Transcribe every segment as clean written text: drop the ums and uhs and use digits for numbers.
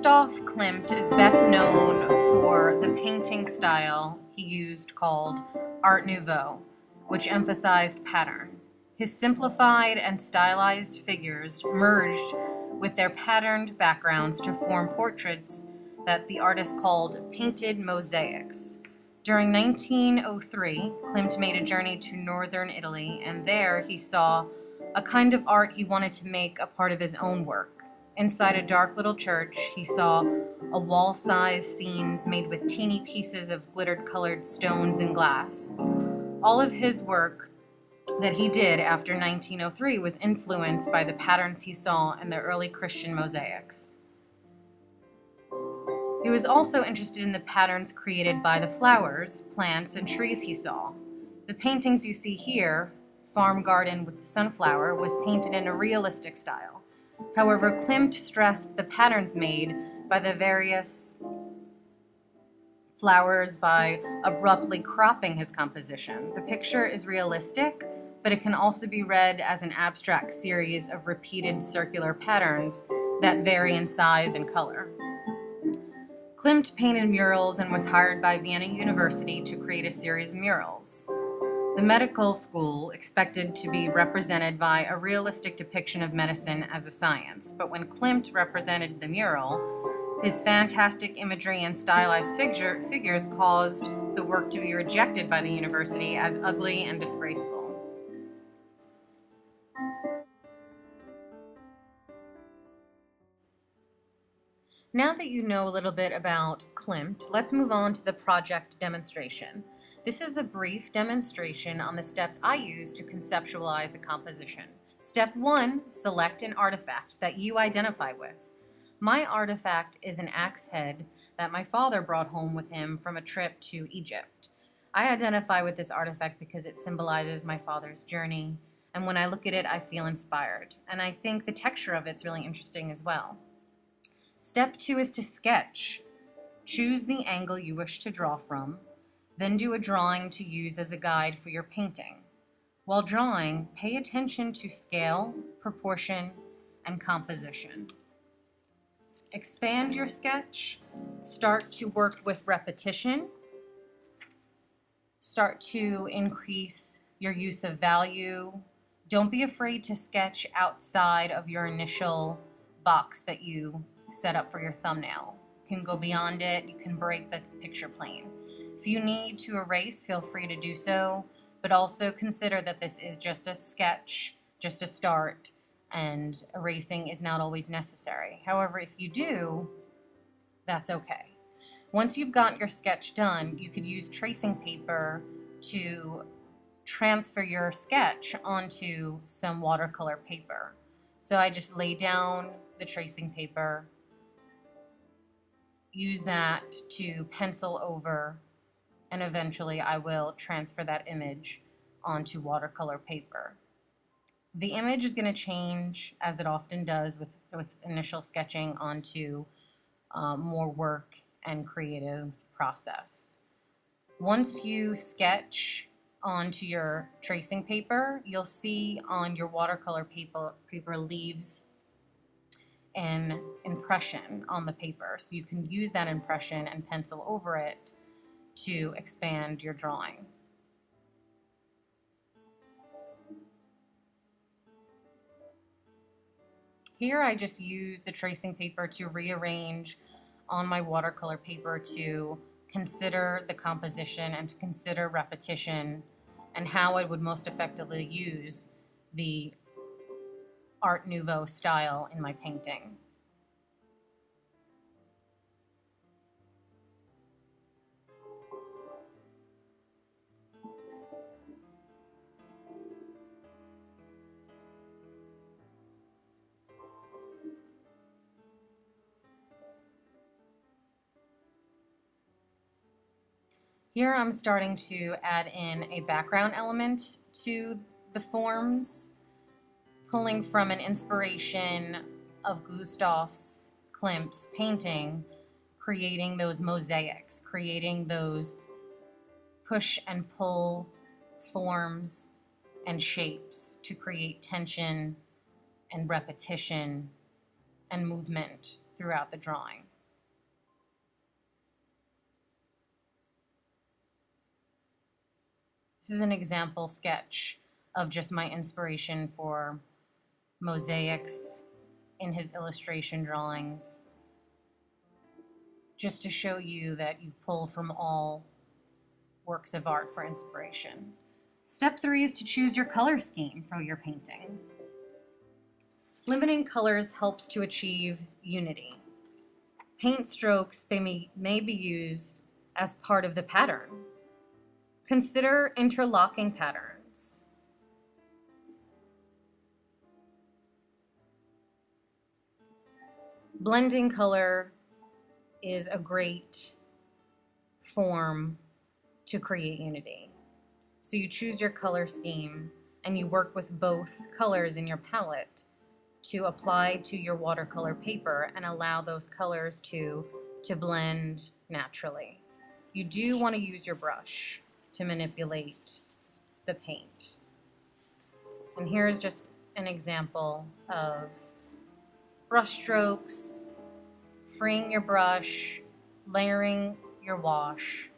Gustav Klimt is best known for the painting style he used called Art Nouveau, which emphasized pattern. His simplified and stylized figures merged with their patterned backgrounds to form portraits that the artist called painted mosaics. During 1903, Klimt made a journey to northern Italy, and there he saw a kind of art he wanted to make a part of his own work. Inside a dark little church, he saw a wall-sized scenes made with teeny pieces of glittered-colored stones and glass. All of his work that he did after 1903 was influenced by the patterns he saw in the early Christian mosaics. He was also interested in the patterns created by the flowers, plants, and trees he saw. The paintings you see here, Farm Garden with the Sunflower, was painted in a realistic style. However, Klimt stressed the patterns made by the various flowers by abruptly cropping his composition. The picture is realistic, but it can also be read as an abstract series of repeated circular patterns that vary in size and color. Klimt painted murals and was hired by Vienna University to create a series of murals. The medical school expected to be represented by a realistic depiction of medicine as a science, but when Klimt represented the mural, his fantastic imagery and stylized figures caused the work to be rejected by the university as ugly and disgraceful. Now that you know a little bit about Klimt, let's move on to the project demonstration. This is a brief demonstration on the steps I use to conceptualize a composition. Step 1, select an artifact that you identify with. My artifact is an axe head that my father brought home with him from a trip to Egypt. I identify with this artifact because it symbolizes my father's journey, and when I look at it, I feel inspired. And I think the texture of it's really interesting as well. Step 2 is to sketch. Choose the angle you wish to draw from, then do a drawing to use as a guide for your painting. While drawing, pay attention to scale, proportion, and composition. Expand your sketch. Start to work with repetition. Start to increase your use of value. Don't be afraid to sketch outside of your initial box that you set up for your thumbnail. You can go beyond it. You can break the picture plane. If you need to erase, feel free to do so, but also consider that this is just a sketch, just a start, and erasing is not always necessary. However, if you do, that's okay. Once you've got your sketch done, you could use tracing paper to transfer your sketch onto some watercolor paper. So I just lay down the tracing paper, use that to pencil over, and eventually I will transfer that image onto watercolor paper. The image is going to change, as it often does with initial sketching, onto more work and creative process. Once you sketch onto your tracing paper, you'll see on your watercolor paper leaves an impression on the paper. So you can use that impression and pencil over it to expand your drawing. Here I just use the tracing paper to rearrange on my watercolor paper to consider the composition and to consider repetition and how I would most effectively use the Art Nouveau style in my painting. Here I'm starting to add in a background element to the forms, pulling from an inspiration of Gustav Klimt's painting, creating those mosaics, creating those push and pull forms and shapes to create tension and repetition and movement throughout the drawing. This is an example sketch of just my inspiration for mosaics in his illustration drawings, just to show you that you pull from all works of art for inspiration. Step 3 is to choose your color scheme for your painting. Limiting colors helps to achieve unity. Paint strokes may be used as part of the pattern. Consider interlocking patterns. Blending color is a great form to create unity. So you choose your color scheme and you work with both colors in your palette to apply to your watercolor paper and allow those colors to blend naturally. You do want to use your brush to manipulate the paint. And here's just an example of brush strokes, freeing your brush, layering your wash.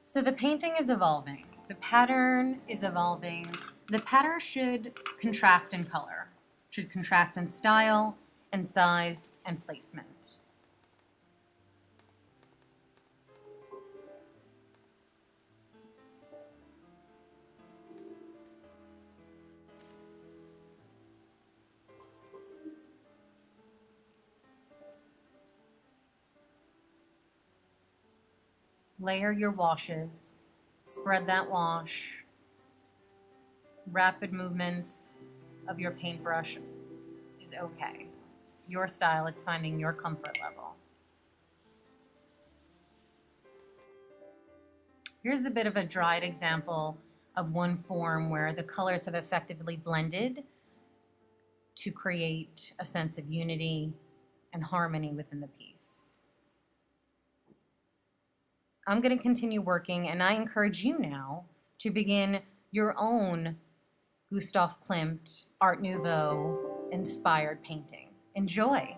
So the painting is evolving. The pattern is evolving. The pattern should contrast in color, should contrast in style and size and placement. Layer your washes, spread that wash. Rapid movements of your paintbrush is okay. It's your style, it's finding your comfort level. Here's a bit of a dried example of one form where the colors have effectively blended to create a sense of unity and harmony within the piece. I'm going to continue working, and I encourage you now to begin your own Gustav Klimt Art Nouveau inspired painting. Enjoy!